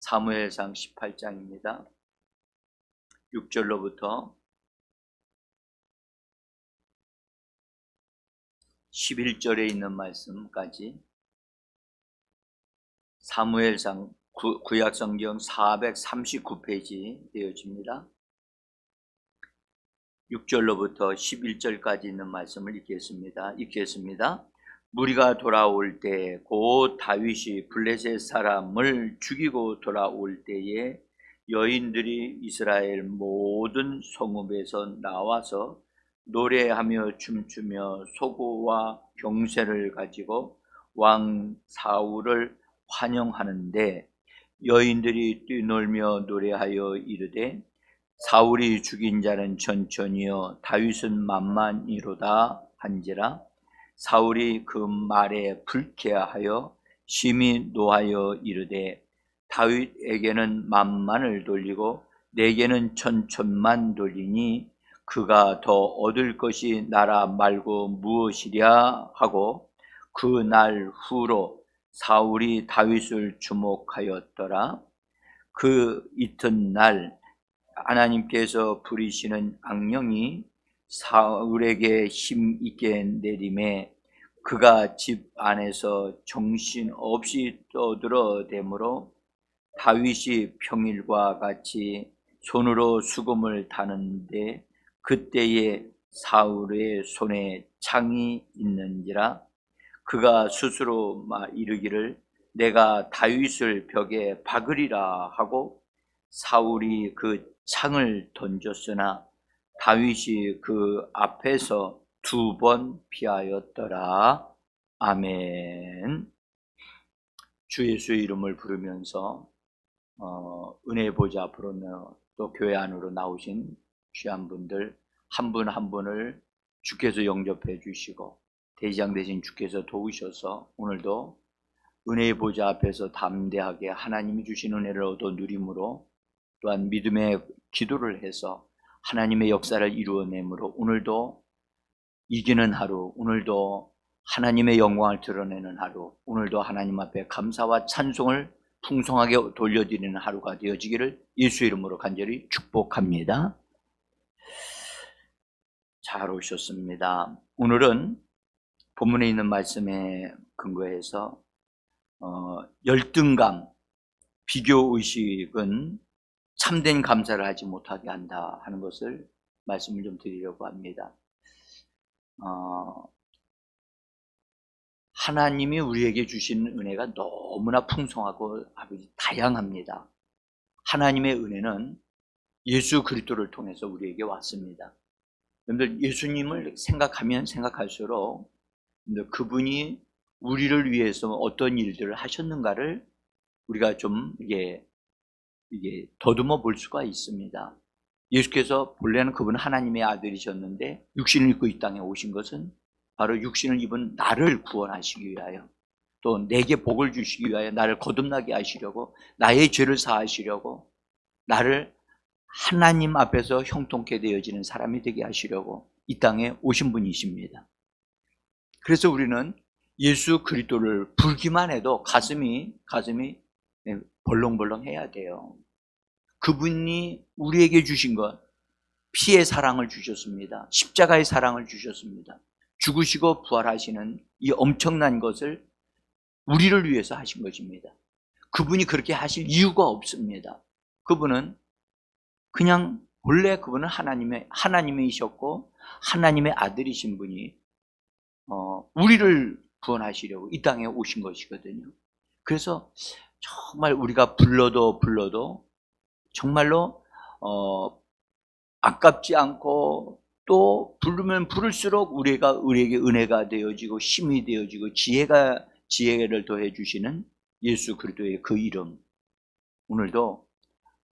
사무엘상 18장입니다. 6절로부터 11절에 있는 말씀까지 사무엘상 구약성경 439페이지 되어집니다. 6절로부터 11절까지 있는 말씀을 읽겠습니다. 무리가 돌아올 때 곧 다윗이 블레셋 사람을 죽이고 돌아올 때에 여인들이 이스라엘 모든 성읍에서 나와서 노래하며 춤추며 소고와 경쇠를 가지고 왕 사울을 환영하는데, 여인들이 뛰놀며 노래하여 이르되 사울이 죽인 자는 천천히요 다윗은 만만이로다 한지라. 사울이 그 말에 불쾌하여 심히 노하여 이르되 다윗에게는 만만을 돌리고 내게는 천천만 돌리니 그가 더 얻을 것이 나라 말고 무엇이랴 하고, 그 날 후로 사울이 다윗을 주목하였더라. 그 이튿날 하나님께서 부리시는 악령이 사울에게 힘 있게 내림에 그가 집 안에서 정신없이 떠들어대므로 다윗이 평일과 같이 손으로 수금을 타는데 그때에 사울의 손에 창이 있는지라. 그가 스스로 이르기를 내가 다윗을 벽에 박으리라 하고 사울이 그 창을 던졌으나 다윗이 그 앞에서 2번 피하였더라. 아멘. 주 예수의 이름을 부르면서 은혜 보좌 앞으로 또 교회 안으로 나오신 귀한 분들 한 분 한 분을 주께서 영접해 주시고 대장 대신 주께서 도우셔서 오늘도 은혜의 보좌 앞에서 담대하게 하나님이 주신 은혜를 얻어 누림으로, 또한 믿음의 기도를 해서 하나님의 역사를 이루어내므로 오늘도 이기는 하루, 오늘도 하나님의 영광을 드러내는 하루, 오늘도 하나님 앞에 감사와 찬송을 풍성하게 돌려드리는 하루가 되어지기를 예수의 이름으로 간절히 축복합니다. 잘 오셨습니다. 오늘은 본문에 있는 말씀에 근거해서 열등감, 비교의식은 참된 감사를 하지 못하게 한다 하는 것을 말씀을 좀 드리려고 합니다. 하나님이 우리에게 주신 은혜가 너무나 풍성하고 아주 다양합니다. 하나님의 은혜는 예수 그리스도를 통해서 우리에게 왔습니다. 여러분들 예수님을 생각하면 생각할수록 그분이 우리를 위해서 어떤 일들을 하셨는가를 우리가 좀 이게 더듬어 볼 수가 있습니다. 예수께서 본래는 그분은 하나님의 아들이셨는데 육신을 입고 이 땅에 오신 것은 바로 육신을 입은 나를 구원하시기 위하여, 또 내게 복을 주시기 위하여, 나를 거듭나게 하시려고, 나의 죄를 사하시려고, 나를 하나님 앞에서 형통케 되어지는 사람이 되게 하시려고 이 땅에 오신 분이십니다. 그래서 우리는 예수 그리스도를 부르기만 해도 가슴이 벌렁벌렁 해야 돼요. 그분이 우리에게 주신 것, 피의 사랑을 주셨습니다. 십자가의 사랑을 주셨습니다. 죽으시고 부활하시는 이 엄청난 것을 우리를 위해서 하신 것입니다. 그분이 그렇게 하실 이유가 없습니다. 그분은 그냥 원래 그분은 하나님이셨고 하나님의 아들이신 분이 우리를 구원하시려고 이 땅에 오신 것이거든요. 그래서 정말 우리가 불러도 정말로 아깝지 않고, 또 부르면 부를수록 우리에게 은혜가 되어지고 힘이 되어지고 지혜를 더해 주시는 예수 그리스도의 그 이름, 오늘도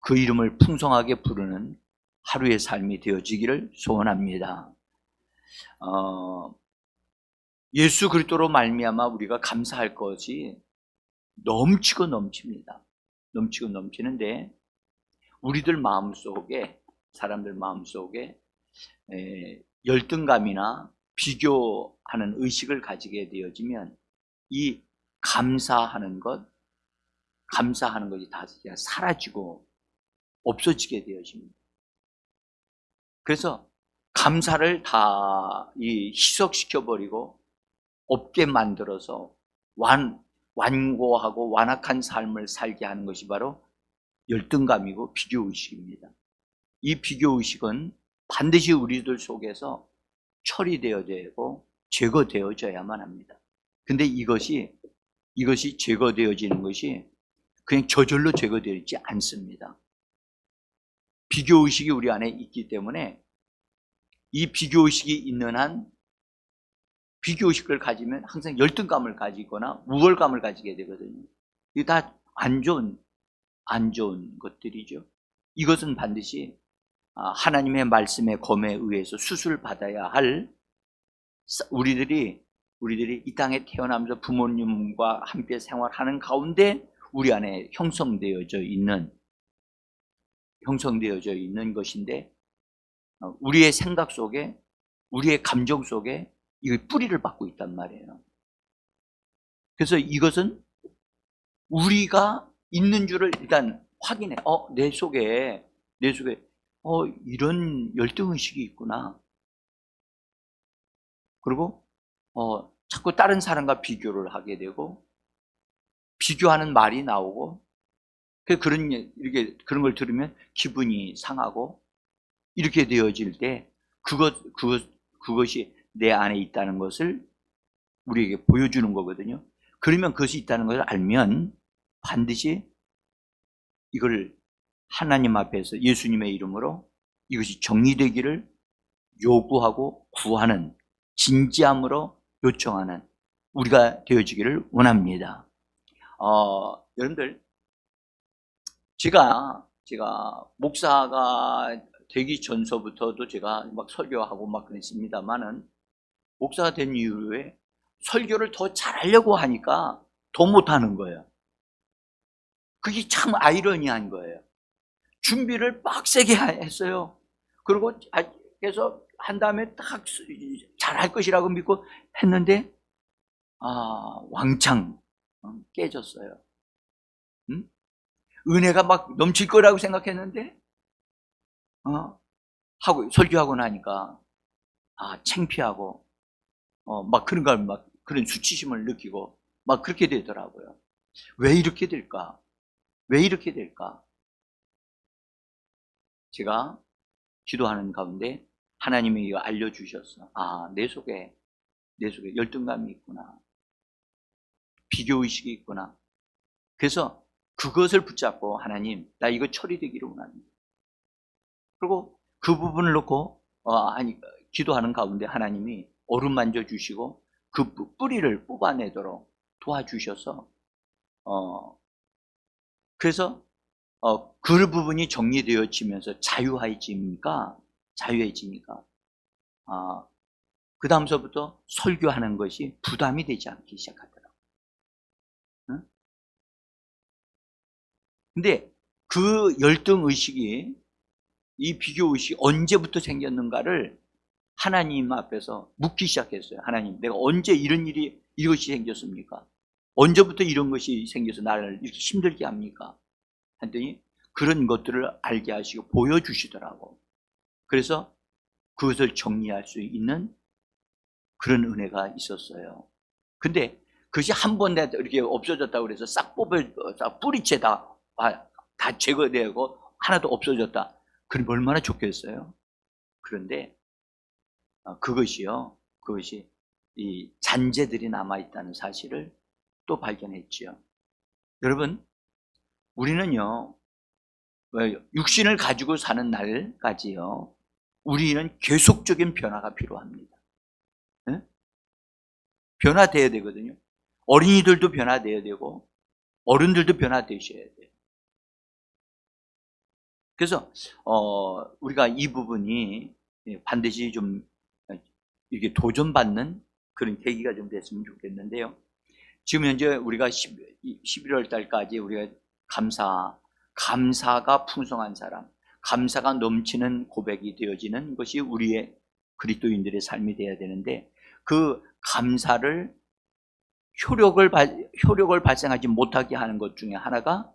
그 이름을 풍성하게 부르는 하루의 삶이 되어지기를 소원합니다. 예수 그리스도로 말미암아 우리가 감사할 것이 넘치고 넘칩니다. 넘치고 넘치는데 우리들 마음속에, 사람들 마음속에 열등감이나 비교하는 의식을 가지게 되어지면 이 감사하는 것, 감사하는 것이 다 사라지고 없어지게 되어집니다. 그래서 감사를 다 희석시켜버리고 없게 만들어서 완고하고 완악한 삶을 살게 하는 것이 바로 열등감이고 비교의식입니다. 이 비교의식은 반드시 우리들 속에서 처리되어야 되고 제거되어져야만 합니다. 근데 이것이 제거되어지는 것이 그냥 저절로 제거되지 않습니다. 비교의식이 우리 안에 있기 때문에 이 비교의식이 있는 한 비교의식을 가지면 항상 열등감을 가지거나 우월감을 가지게 되거든요. 이게 다 안 좋은 것들이죠. 이것은 반드시 하나님의 말씀의 검에 의해서 수술받아야 할 우리들이 이 땅에 태어나면서 부모님과 함께 생활하는 가운데 우리 안에 형성되어져 있는 것인데 우리의 생각 속에 우리의 감정 속에 이 뿌리를 받고 있단 말이에요. 그래서 이것은 우리가 있는 줄을 일단 확인해. 내 속에 이런 열등의식이 있구나. 그리고 자꾸 다른 사람과 비교를 하게 되고 비교하는 말이 나오고 그런 걸 들으면 기분이 상하고 이렇게 되어질 때 그것이 내 안에 있다는 것을 우리에게 보여주는 거거든요. 그러면 그것이 있다는 것을 알면 반드시 이걸 하나님 앞에서 예수님의 이름으로 이것이 정리되기를 요구하고 구하는 진지함으로 요청하는 우리가 되어지기를 원합니다. 여러분들 제가 목사가 되기 전서부터도 제가 막 설교하고 막 그랬습니다만은 목사가 된 이후에 설교를 더 잘하려고 하니까 더 못하는 거예요. 그게 참 아이러니한 거예요. 준비를 빡세게 했어요. 그리고 그래서 한 다음에 딱 잘할 것이라고 믿고 했는데 왕창 깨졌어요. 은혜가 막 넘칠 거라고 생각했는데 하고 설교하고 나니까 창피하고 막 그런 걸 막 그런 수치심을 느끼고 막 그렇게 되더라고요. 왜 이렇게 될까? 제가 기도하는 가운데 하나님이 이거 알려주셨어. 내 속에 열등감이 있구나. 비교의식이 있구나. 그래서 그것을 붙잡고 하나님, 나 이거 처리되기를 원합니다. 그리고 그 부분을 놓고 기도하는 가운데 하나님이 어루만져 주시고 그 뿌리를 뽑아내도록 도와주셔서 그래서 그 부분이 정리되어지면서 자유해지니까 그 다음서부터 설교하는 것이 부담이 되지 않기 시작하더라고요. 응? 근데 그 열등의식이 이 비교의식이 언제부터 생겼는가를 하나님 앞에서 묻기 시작했어요. 하나님, 내가 언제 이것이 생겼습니까? 언제부터 이런 것이 생겨서 나를 이렇게 힘들게 합니까? 했더니 그런 것들을 알게 하시고 보여주시더라고. 그래서 그것을 정리할 수 있는 그런 은혜가 있었어요. 근데 그것이 한 번에 이렇게 없어졌다고 그래서 싹 뿌리채 다 제거되고 하나도 없어졌다. 그럼 얼마나 좋겠어요? 그런데 그것이 이 잔재들이 남아있다는 사실을 또 발견했지요. 여러분, 우리는요, 육신을 가지고 사는 날까지요, 우리는 계속적인 변화가 필요합니다. 네? 변화돼야 되거든요. 어린이들도 변화돼야 되고, 어른들도 변화되셔야 돼요. 그래서, 우리가 이 부분이 반드시 좀 이렇게 도전받는 그런 계기가 좀 됐으면 좋겠는데요. 지금 현재 우리가 11월 달까지 우리가 감사가 풍성한 사람, 감사가 넘치는 고백이 되어지는 것이 우리의 그리스도인들의 삶이 되어야 되는데 그 감사를 효력을 발생하지 못하게 하는 것 중에 하나가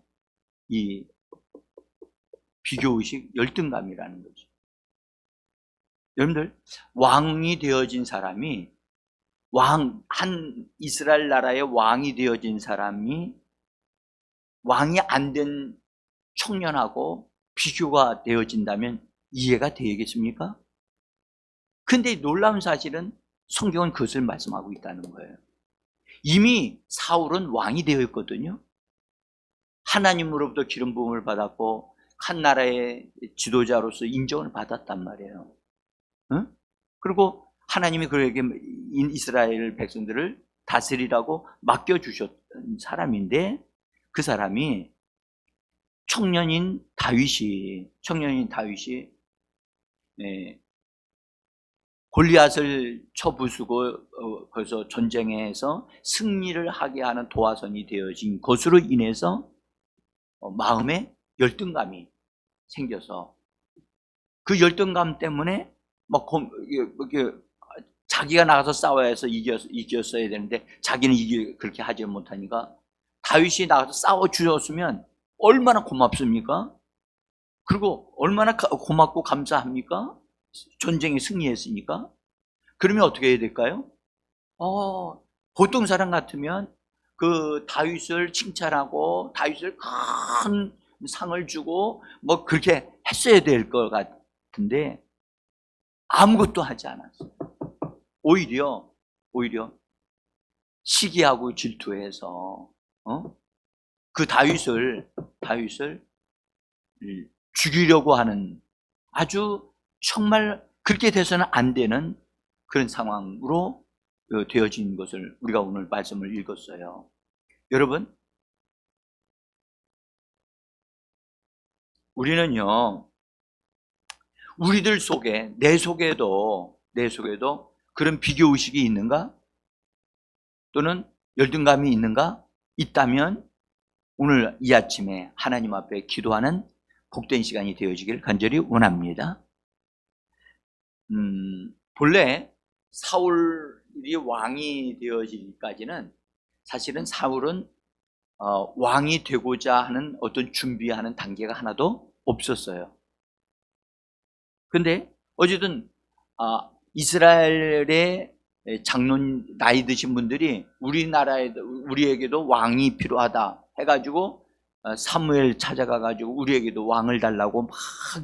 이 비교의식, 열등감이라는 거죠. 여러분들, 왕이 되어진 사람이, 한 이스라엘 나라의 왕이 되어진 사람이 왕이 안 된 청년하고 비교가 되어진다면 이해가 되겠습니까? 근데 놀라운 사실은 성경은 그것을 말씀하고 있다는 거예요. 이미 사울은 왕이 되어 있거든요. 하나님으로부터 기름 부음을 받았고 한 나라의 지도자로서 인정을 받았단 말이에요. 응? 그리고 하나님이 그에게 이스라엘 백성들을 다스리라고 맡겨주셨던 사람인데, 그 사람이 청년인 다윗이 골리앗을 쳐부수고 거기서 전쟁에서 승리를 하게 하는 도화선이 되어진 것으로 인해서 마음에 열등감이 생겨서, 그 열등감 때문에 막 자기가 나가서 싸워야 해서 이겼어야 되는데 자기는 그렇게 하지 못하니까 다윗이 나가서 싸워 주셨으면 얼마나 고맙습니까? 그리고 얼마나 고맙고 감사합니까? 전쟁에 승리했으니까. 그러면 어떻게 해야 될까요? 보통 사람 같으면 그 다윗을 칭찬하고 다윗을 큰 상을 주고 뭐 그렇게 했어야 될 것 같은데 아무것도 하지 않았어요. 오히려 시기하고 질투해서 그 다윗을 죽이려고 하는, 아주 정말 그렇게 돼서는 안 되는 그런 상황으로 되어진 것을 우리가 오늘 말씀을 읽었어요. 여러분, 우리는요, 우리들 속에, 내 속에도 그런 비교의식이 있는가? 또는 열등감이 있는가? 있다면 오늘 이 아침에 하나님 앞에 기도하는 복된 시간이 되어지길 간절히 원합니다. 본래 사울이 왕이 되어지기까지는 사실은 사울은 왕이 되고자 하는 어떤 준비하는 단계가 하나도 없었어요. 근데 어쨌든 이스라엘의 장로님, 나이 드신 분들이 우리에게도 왕이 필요하다 해가지고 사무엘 찾아가가지고 우리에게도 왕을 달라고 막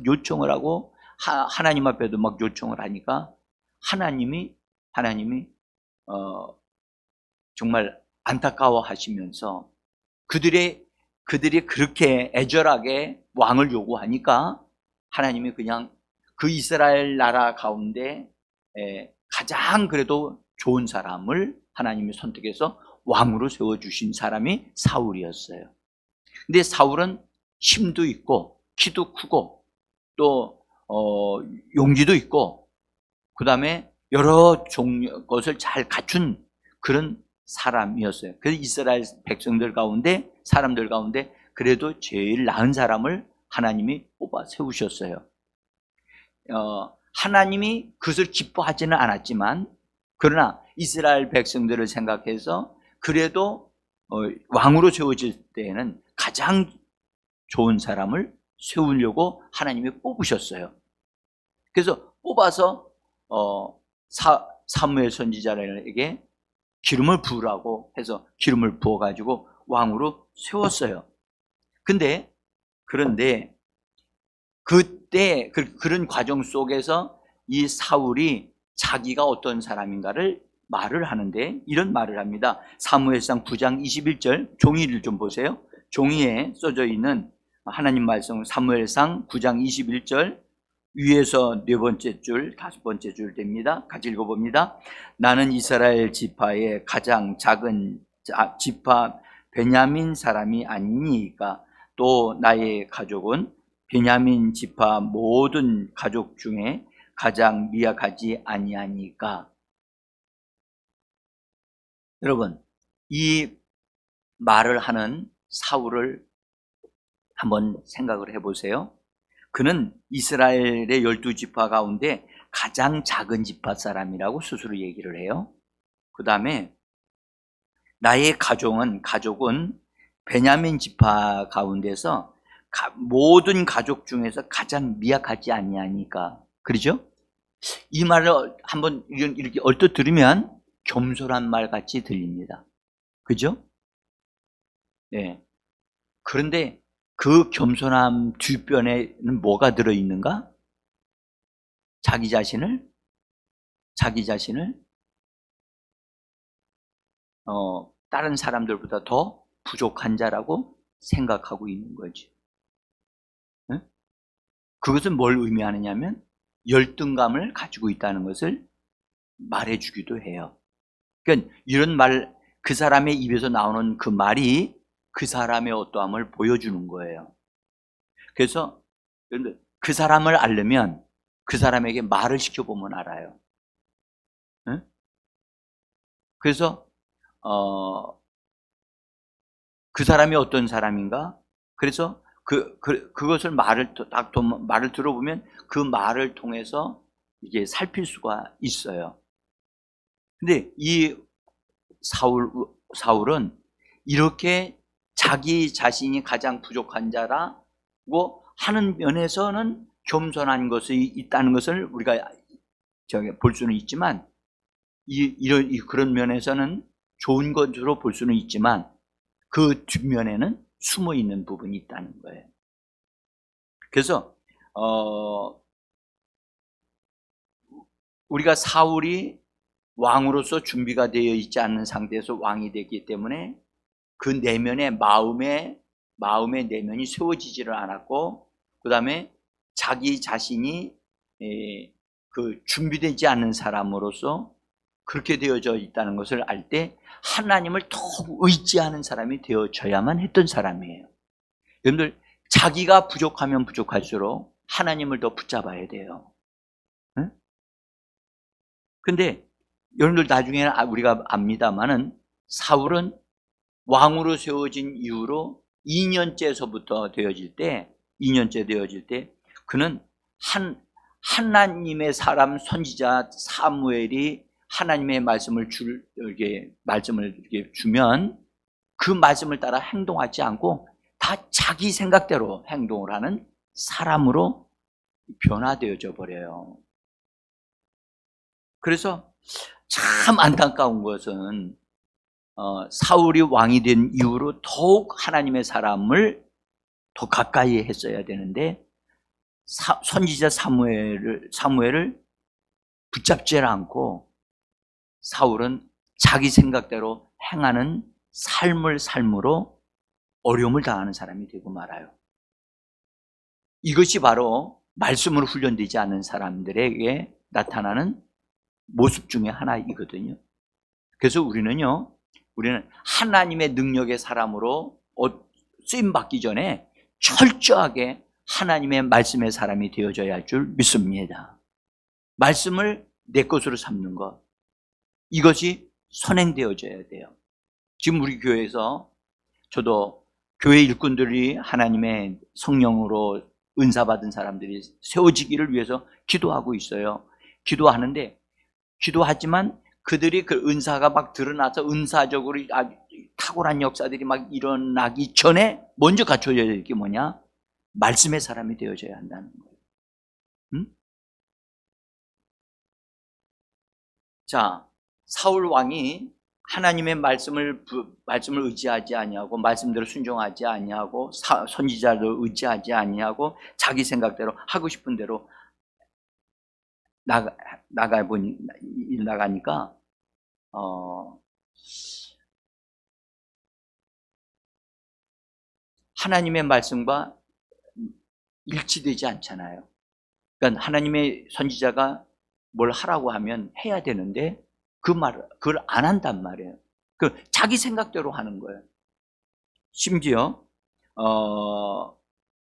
요청을 하고 하나님 앞에도 막 요청을 하니까 하나님이 정말 안타까워하시면서 그들이 그렇게 애절하게 왕을 요구하니까 하나님이 그냥 그 이스라엘 나라 가운데 가장 그래도 좋은 사람을 하나님이 선택해서 왕으로 세워주신 사람이 사울이었어요. 근데 사울은 힘도 있고 키도 크고 또 용기도 있고 그 다음에 여러 종류 것을 잘 갖춘 그런 사람이었어요. 그래서 이스라엘 백성들 가운데, 사람들 가운데 그래도 제일 나은 사람을 하나님이 뽑아 세우셨어요. 하나님이 그것을 기뻐하지는 않았지만, 그러나 이스라엘 백성들을 생각해서 그래도 왕으로 세워질 때에는 가장 좋은 사람을 세우려고 하나님이 뽑으셨어요. 그래서 뽑아서 사무엘 선지자에게 기름을 부으라고 해서 기름을 부어가지고 왕으로 세웠어요. 그런데 그때 그런 과정 속에서 이 사울이 자기가 어떤 사람인가를 말을 하는데 이런 말을 합니다. 사무엘상 9장 21절 종이를 좀 보세요. 종이에 써져 있는 하나님 말씀, 사무엘상 9장 21절 위에서 네 번째 줄, 다섯 번째 줄 됩니다. 같이 읽어봅니다. 나는 이스라엘 지파의 가장 작은 지파 베냐민 사람이 아니니까 또 나의 가족은 베냐민 지파 모든 가족 중에 가장 미약하지 아니하니까. 여러분, 이 말을 하는 사울을 한번 생각을 해보세요. 그는 이스라엘의 12지파 가운데 가장 작은 지파 사람이라고 스스로 얘기를 해요. 그 다음에 나의 가족은 베냐민 지파 가운데서 모든 가족 중에서 가장 미약하지 아니하니까. 그러죠? 이 말을 한번 이렇게 얼핏 들으면 겸손한 말 같이 들립니다. 그죠? 네. 그런데 그 겸손함 뒷변에는 뭐가 들어있는가? 자기 자신을 다른 사람들보다 더 부족한 자라고 생각하고 있는 거지. 네? 그것은 뭘 의미하느냐면 열등감을 가지고 있다는 것을 말해주기도 해요. 그러니까 이런 말, 그 사람의 입에서 나오는 그 말이 그 사람의 어떠함을 보여주는 거예요. 그래서 그 사람을 알려면 그 사람에게 말을 시켜보면 알아요. 네? 그래서 그 사람이 어떤 사람인가? 그래서 그것을 말을 들어보면 그 말을 통해서 이게 살필 수가 있어요. 근데 이 사울은 이렇게 자기 자신이 가장 부족한 자라고 하는 면에서는 겸손한 것이 있다는 것을 우리가 볼 수는 있지만, 그런 면에서는 좋은 것으로 볼 수는 있지만, 그 뒷면에는 숨어 있는 부분이 있다는 거예요. 그래서 우리가 사울이 왕으로서 준비가 되어 있지 않는 상태에서 왕이 됐기 때문에 그 마음의 내면이 세워지지를 않았고, 그 다음에 자기 자신이 그 준비되지 않은 사람으로서 그렇게 되어져 있다는 것을 알 때 하나님을 더욱 의지하는 사람이 되어져야만 했던 사람이에요. 여러분들, 자기가 부족하면 부족할수록 하나님을 더 붙잡아야 돼요. 응? 근데 여러분들 나중에 우리가 압니다마는 사울은 왕으로 세워진 이후로 2년째 되어질 때 그는 하나님의 사람 선지자 사무엘이 하나님의 말씀을 주면 그 말씀을 따라 행동하지 않고 다 자기 생각대로 행동을 하는 사람으로 변화되어져 버려요. 그래서 참 안타까운 것은 사울이 왕이 된 이후로 더욱 하나님의 사람을 더 가까이 했어야 되는데 선지자 사무엘을 붙잡지 않고 사울은 자기 생각대로 행하는 삶으로 어려움을 당하는 사람이 되고 말아요. 이것이 바로 말씀으로 훈련되지 않은 사람들에게 나타나는 모습 중에 하나이거든요. 그래서 우리는 하나님의 능력의 사람으로 쓰임받기 전에 철저하게 하나님의 말씀의 사람이 되어져야 할 줄 믿습니다. 말씀을 내 것으로 삼는 것, 이것이 선행되어져야 돼요. 지금 우리 교회에서 저도 교회 일꾼들이 하나님의 성령으로 은사받은 사람들이 세워지기를 위해서 기도하고 있어요. 기도하지만 그들이 그 은사가 막 드러나서 은사적으로 탁월한 역사들이 막 일어나기 전에 먼저 갖춰져야 될 게 뭐냐? 말씀의 사람이 되어져야 한다는 거예요. 응? 자, 사울 왕이 하나님의 말씀을 의지하지 아니하고 말씀대로 순종하지 아니하고 선지자를 의지하지 아니하고 자기 생각대로 하고 싶은 대로 나가니까 하나님의 말씀과 일치되지 않잖아요. 그러니까 하나님의 선지자가 뭘 하라고 하면 해야 되는데 그걸 안 한단 말이에요. 자기 생각대로 하는 거예요. 심지어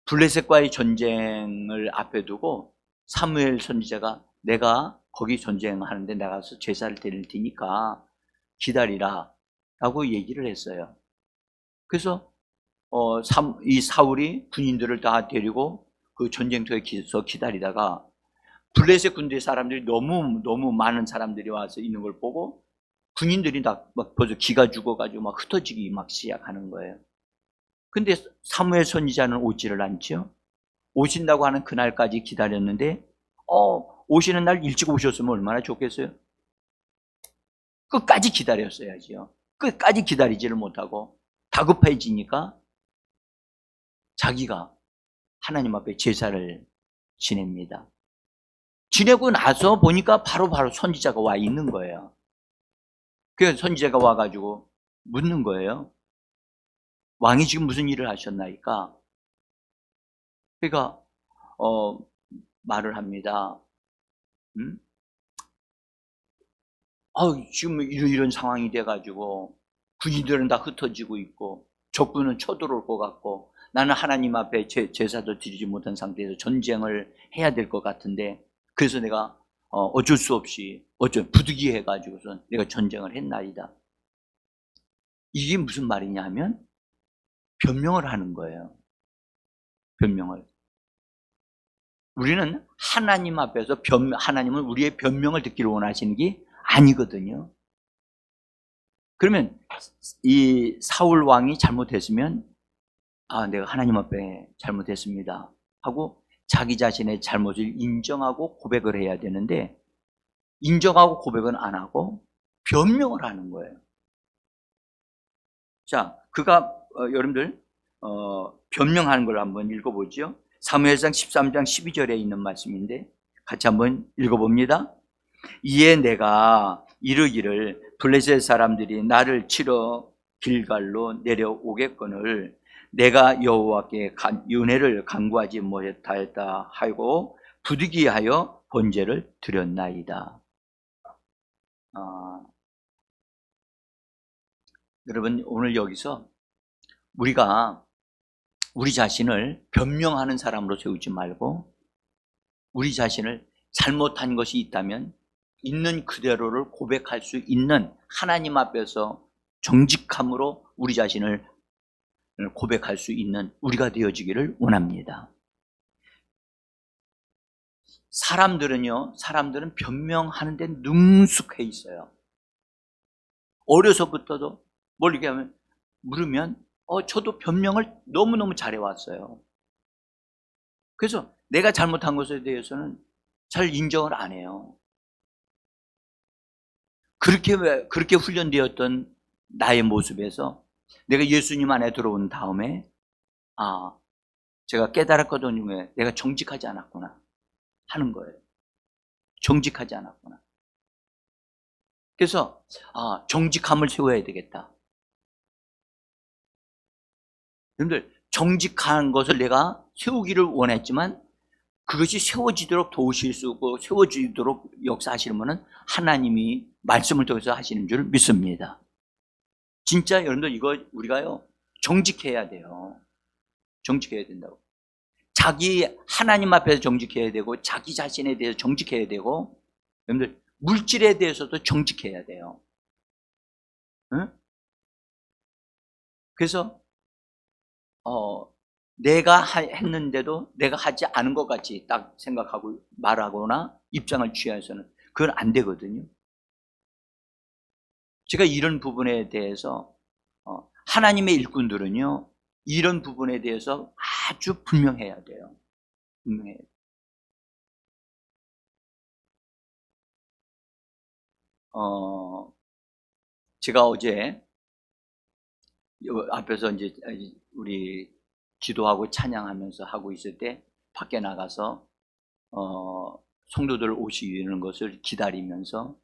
블레셋과의 전쟁을 앞에 두고 사무엘 선지자가 내가 거기 전쟁하는데 나가서 제사를 드릴 테니까 기다리라 라고 얘기를 했어요. 그래서 이 사울이 군인들을 다 데리고 그 전쟁터에서 기다리다가 블레셋 군대 사람들이 너무 많은 사람들이 와서 있는 걸 보고 군인들이 다 막 벌써 기가 죽어가지고 막 흩어지기 막 시작하는 거예요. 근데 사무엘 선지자는 오지를 않죠. 오신다고 하는 그날까지 기다렸는데, 오시는 날 일찍 오셨으면 얼마나 좋겠어요? 끝까지 기다렸어야지요. 끝까지 기다리지를 못하고 다급해지니까 자기가 하나님 앞에 제사를 지냅니다. 지내고 나서 보니까 바로 선지자가 와 있는 거예요. 그래서 선지자가 와가지고 묻는 거예요. 왕이 지금 무슨 일을 하셨나이까? 그러니까 말을 합니다. 지금 이런 상황이 돼가지고 군인들은 다 흩어지고 있고 적군은 쳐들어올 것 같고 나는 하나님 앞에 제사도 드리지 못한 상태에서 전쟁을 해야 될 것 같은데, 그래서 내가 어쩔 수 없이 부득이해가지고서 내가 전쟁을 했나이다. 이게 무슨 말이냐 하면 변명을 하는 거예요. 변명을. 우리는 하나님 앞에서 하나님은 우리의 변명을 듣기를 원하시는 게 아니거든요. 그러면 이 사울 왕이 잘못했으면 내가 하나님 앞에 잘못했습니다 하고 자기 자신의 잘못을 인정하고 고백을 해야 되는데, 인정하고 고백은 안 하고 변명을 하는 거예요. 자, 그가 여러분들 변명하는 걸 한번 읽어보죠. 사무엘상 13장 12절에 있는 말씀인데 같이 한번 읽어봅니다. 이에 내가 이르기를 블레셋 사람들이 나를 치러 길갈로 내려오겠거늘 내가 여호와께 은혜를 간구하지 못하였다 하고 부득이하여 번제를 드렸나이다. 여러분, 오늘 여기서 우리가 우리 자신을 변명하는 사람으로 세우지 말고 우리 자신을 잘못한 것이 있다면 있는 그대로를 고백할 수 있는, 하나님 앞에서 정직함으로 우리 자신을 고백할 수 있는 우리가 되어지기를 원합니다. 사람들은 변명하는 데 능숙해 있어요. 어려서부터도 뭘 이렇게 하면 물으면 저도 변명을 너무너무 잘해왔어요. 그래서 내가 잘못한 것에 대해서는 잘 인정을 안 해요. 그렇게 훈련되었던 나의 모습에서 내가 예수님 안에 들어온 다음에 제가 깨달았거든요. 내가 정직하지 않았구나 하는 거예요. 정직하지 않았구나. 그래서 정직함을 세워야 되겠다. 여러분들, 정직한 것을 내가 세우기를 원했지만 그것이 세워지도록 도우실 수 있고 세워지도록 역사하시는 분은 하나님이 말씀을 통해서 하시는 줄 믿습니다. 진짜 여러분들, 이거 우리가요 정직해야 돼요. 정직해야 된다고. 하나님 앞에서 정직해야 되고 자기 자신에 대해서 정직해야 되고, 여러분들 물질에 대해서도 정직해야 돼요. 응? 그래서 내가 했는데도 내가 하지 않은 것 같이 딱 생각하고 말하거나 입장을 취해서는 그건 안 되거든요. 제가 이런 부분에 대해서 하나님의 일꾼들은요 이런 부분에 대해서 아주 분명해야 돼요. 분명해야 돼요. 제가 어제 앞에서 이제 우리 기도하고 찬양하면서 하고 있을 때 밖에 나가서 성도들 오시는 것을 기다리면서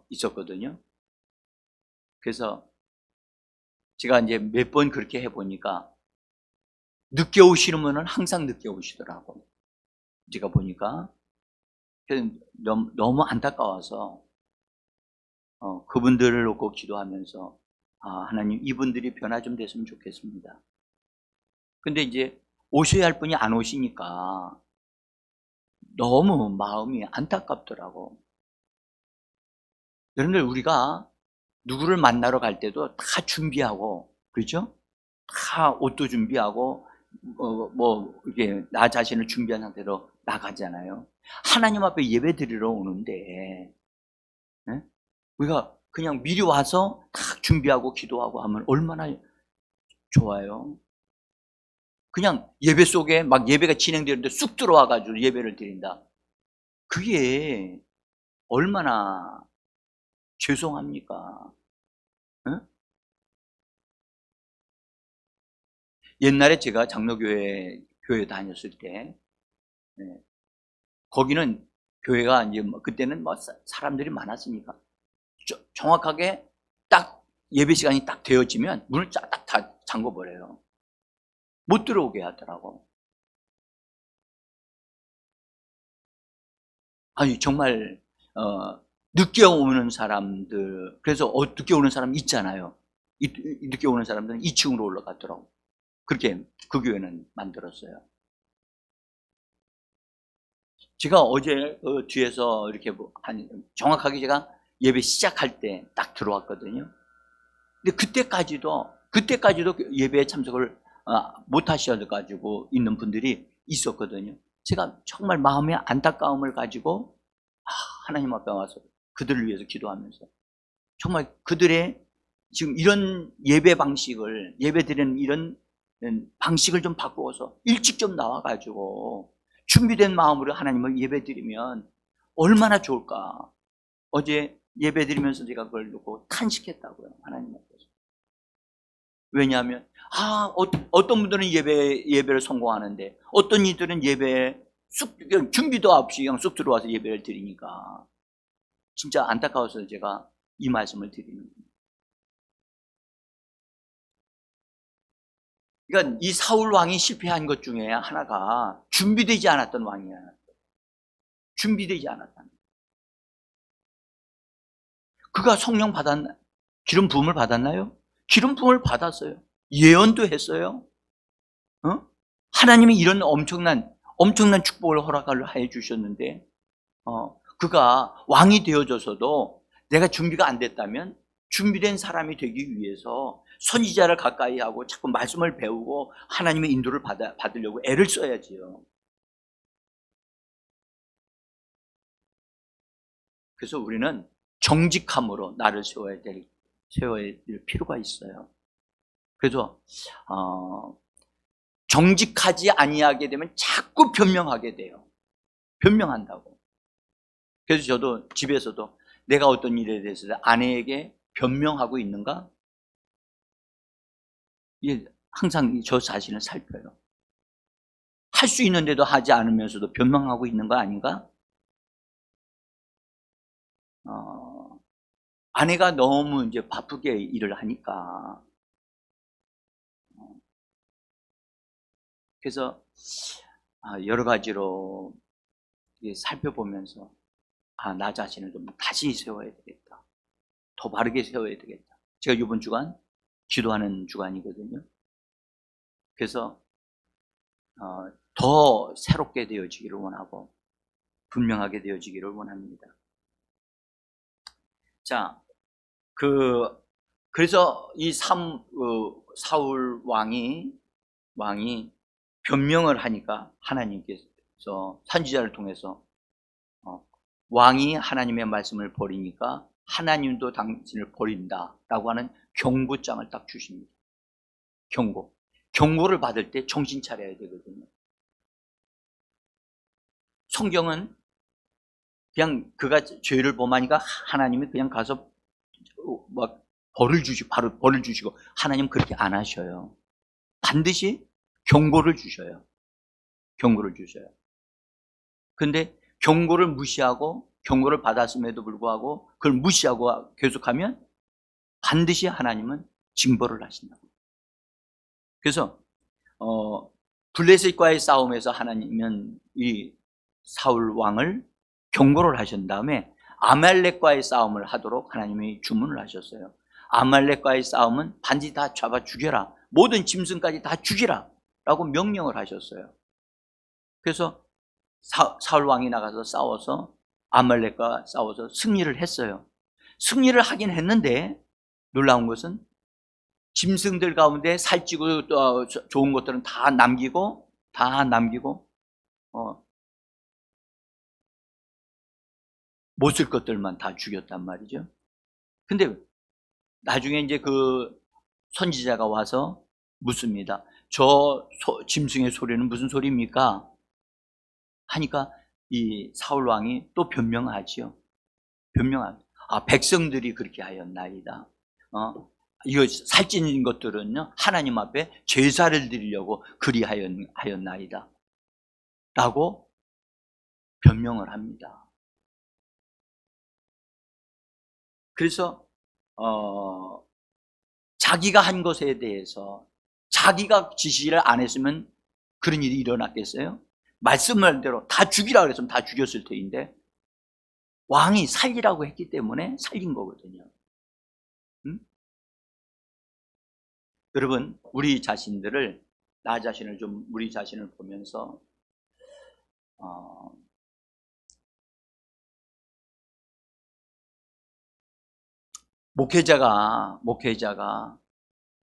있었거든요. 그래서 제가 이제 몇 번 그렇게 해보니까 늦게 오시는 분은 항상 늦게 오시더라고. 제가 보니까 너무 안타까워서 그분들을 놓고 기도하면서 하나님, 이분들이 변화 좀 됐으면 좋겠습니다. 근데 이제 오셔야 할 분이 안 오시니까 너무 마음이 안타깝더라고. 여러분들, 우리가 누구를 만나러 갈 때도 다 준비하고, 그렇죠? 다 옷도 준비하고, 이렇게 나 자신을 준비한 상태로 나가잖아요. 하나님 앞에 예배 드리러 오는데, 우리가 그냥 미리 와서 딱 준비하고 기도하고 하면 얼마나 좋아요. 그냥 예배 속에 막 예배가 진행되는데 쑥 들어와가지고 예배를 드린다. 그게 얼마나 죄송합니까? 응? 옛날에 제가 교회 다녔을 때, 네, 거기는 교회가 이제 그때는 사람들이 많았으니까 정확하게 딱 예배 시간이 딱 되어지면 문을 딱 다 잠궈버려요. 못 들어오게 하더라고. 아니 정말 늦게 오는 사람들, 그래서 늦게 오는 사람 있잖아요. 늦게 오는 사람들은 2층으로 올라가더라고. 그렇게 그 교회는 만들었어요. 제가 어제 뒤에서 이렇게 정확하게 제가 예배 시작할 때 딱 들어왔거든요. 근데 그때까지도 예배에 참석을 못 하셔가지고 있는 분들이 있었거든요. 제가 정말 마음의 안타까움을 가지고 하나님 앞에 와서 그들을 위해서 기도하면서 정말 그들의 지금 이런 예배 방식을, 예배 드리는 이런 방식을 좀 바꾸어서 일찍 좀 나와가지고 준비된 마음으로 하나님을 예배 드리면 얼마나 좋을까. 어제 예배 드리면서 제가 그걸 놓고 탄식했다고요, 하나님 앞에서. 왜냐하면 어떤 분들은 예배를 성공하는데 어떤 이들은 예배에 준비도 없이 그냥 쑥 들어와서 예배를 드리니까 진짜 안타까워서 제가 이 말씀을 드리는 겁니다. 그러니까 이 사울 왕이 실패한 것 중에 하나가 준비되지 않았던 왕이야. 준비되지 않았다. 그가 기름 부음을 받았나요? 기름 부음을 받았어요. 예언도 했어요. 어? 하나님이 이런 엄청난 축복을 허락을 해 주셨는데, 그가 왕이 되어져서도 내가 준비가 안 됐다면 준비된 사람이 되기 위해서 선지자를 가까이 하고 자꾸 말씀을 배우고 하나님의 인도를 받으려고 애를 써야지요. 그래서 우리는 정직함으로 나를 세워야 될 필요가 있어요. 그래서 정직하지 아니하게 되면 자꾸 변명하게 돼요. 변명한다고. 그래서 저도 집에서도 내가 어떤 일에 대해서 아내에게 변명하고 있는가? 항상 저 자신을 살펴요. 할 수 있는데도 하지 않으면서도 변명하고 있는 거 아닌가? 아내가 너무 이제 바쁘게 일을 하니까. 그래서 여러 가지로 살펴보면서 나 자신을 좀 다시 세워야 되겠다. 더 바르게 세워야 되겠다. 제가 이번 주간 기도하는 주간이거든요. 그래서 더 새롭게 되어지기를 원하고 분명하게 되어지기를 원합니다. 자, 그래서 이 사울 왕이 변명을 하니까 하나님께서 선지자를 통해서 왕이 하나님의 말씀을 버리니까 하나님도 당신을 버린다라고 하는 경고장을 딱 주십니다. 경고를 받을 때 정신 차려야 되거든요. 성경은 그냥 그가 죄를 범하니까 하나님이 그냥 가서 막 바로 벌을 주시고, 하나님 그렇게 안 하셔요. 반드시 경고를 주셔요. 근데 경고를 받았음에도 불구하고 그걸 무시하고 계속하면 반드시 하나님은 징벌을 하신다고. 그래서 블레셋과의 싸움에서 하나님은 이 사울 왕을 경고를 하신 다음에 아말렉과의 싸움을 하도록 하나님이 주문을 하셨어요. 아말렉과의 싸움은 반드시 다 잡아 죽여라, 모든 짐승까지 다 죽이라 라고 명령을 하셨어요. 그래서 사울 왕이 나가서 아말렉과 싸워서 승리를 했어요. 승리를 하긴 했는데 놀라운 것은 짐승들 가운데 살찌고 좋은 것들은 다 남기고 못 쓸 것들만 다 죽였단 말이죠. 근데 나중에 이제 그 선지자가 와서 묻습니다. 저 짐승의 소리는 무슨 소리입니까? 하니까 이 사울 왕이 또 변명하지요. 백성들이 그렇게 하였나이다. 이거 살찐 것들은요, 하나님 앞에 제사를 드리려고 그리하였나이다. 라고 변명을 합니다. 그래서, 자기가 한 것에 대해서 자기가 지시를 안 했으면 그런 일이 일어났겠어요? 말씀대로 다 죽이라고 그랬으면 다 죽였을 터인데, 왕이 살리라고 했기 때문에 살린 거거든요. 여러분, 우리 자신을 보면서, 목회자가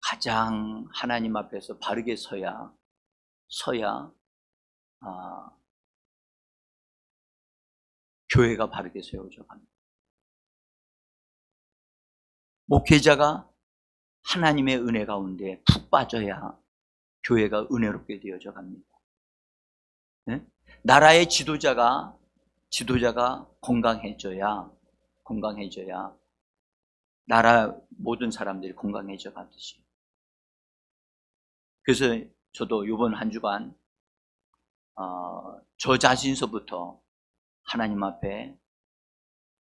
가장 하나님 앞에서 바르게 서야 교회가 바르게 세워져 갑니다. 목회자가 하나님의 은혜 가운데 푹 빠져야 교회가 은혜롭게 되어져 갑니다. 네? 나라의 지도자가 건강해져야 나라 모든 사람들이 건강해져 가듯이. 그래서 저도 이번 한 주간 저 자신서부터 하나님 앞에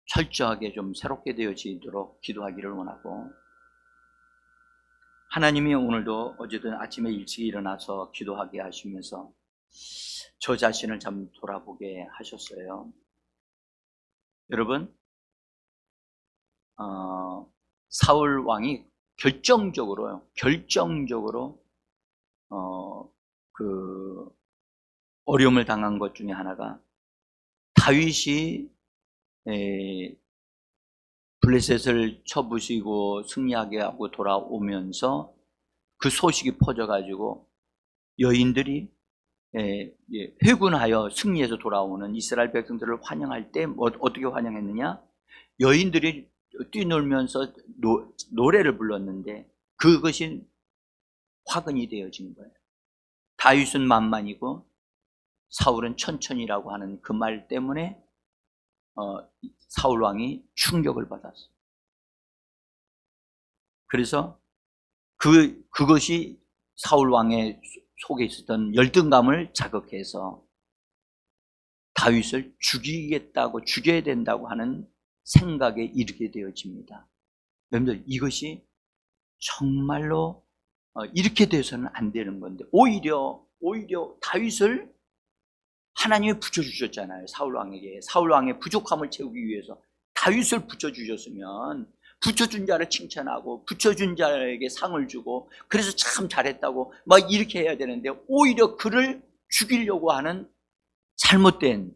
철저하게 좀 새롭게 되어지도록 기도하기를 원하고, 하나님이 오늘도 어제든 아침에 일찍 일어나서 기도하게 하시면서 저 자신을 좀 돌아보게 하셨어요. 여러분, 사울 왕이 결정적으로 그 어려움을 당한 것 중에 하나가, 다윗이 블레셋을 쳐부시고 승리하게 하고 돌아오면서 그 소식이 퍼져가지고 여인들이 회군하여 승리해서 돌아오는 이스라엘 백성들을 환영할 때 어떻게 환영했느냐? 여인들이 뛰놀면서 노래를 불렀는데 그것이 화근이 되어진 거예요. 다윗은 만만이고 사울은 천천히라고 하는 그 말 때문에 사울 왕이 충격을 받았어요. 그래서 그것이 사울 왕의 속에 있었던 열등감을 자극해서 다윗을 죽여야 된다고 하는 생각에 이르게 되어집니다. 여러분들, 이것이 정말로 이렇게 돼서는 안 되는 건데, 오히려 다윗을 하나님이 붙여주셨잖아요. 사울 왕의 부족함을 채우기 위해서 다윗을 붙여주셨으면 붙여준 자를 칭찬하고 붙여준 자에게 상을 주고, 그래서 참 잘했다고 막 이렇게 해야 되는데, 오히려 그를 죽이려고 하는 잘못된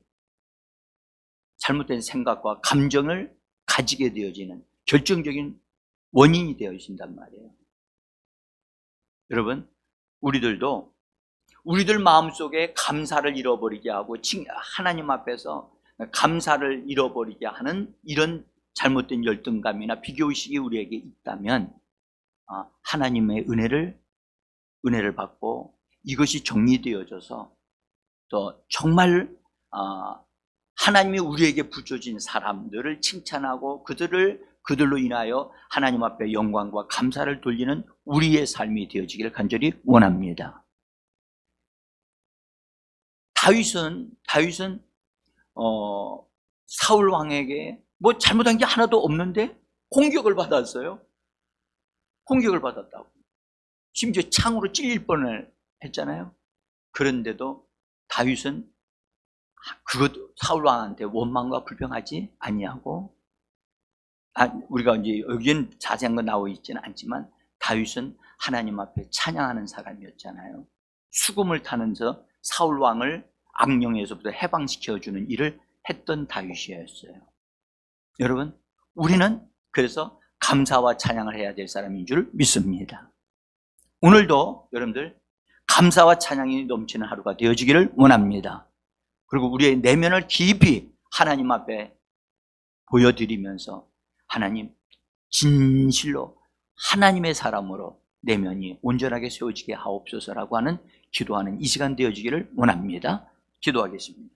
생각과 감정을 가지게 되어지는 결정적인 원인이 되어진단 말이에요. 여러분, 우리들 마음속에 감사를 잃어버리게 하고 하나님 앞에서 감사를 잃어버리게 하는 이런 잘못된 열등감이나 비교의식이 우리에게 있다면, 하나님의 은혜를 받고 이것이 정리되어져서 또 정말 하나님이 우리에게 붙여진 사람들을 칭찬하고 그들로 인하여 하나님 앞에 영광과 감사를 돌리는 우리의 삶이 되어지기를 간절히 원합니다. 다윗은 사울 왕에게 뭐 잘못한 게 하나도 없는데 공격을 받았어요. 공격을 받았다고. 심지어 창으로 찔릴 뻔을 했잖아요. 그런데도 다윗은 사울 왕한테 원망과 불평하지 아니하고, 우리가 이제 여기엔 자세한 건 나와 있지는 않지만 다윗은 하나님 앞에 찬양하는 사람이었잖아요. 수금을 타면서 사울 왕을 악령에서부터 해방시켜주는 일을 했던 다윗이었어요. 여러분, 우리는 그래서 감사와 찬양을 해야 될 사람인 줄 믿습니다. 오늘도 여러분들 감사와 찬양이 넘치는 하루가 되어지기를 원합니다. 그리고 우리의 내면을 깊이 하나님 앞에 보여드리면서, 하나님, 진실로 하나님의 사람으로 내면이 온전하게 세워지게 하옵소서라고 하는 기도하는 이 시간 되어지기를 원합니다. 기도하겠습니다.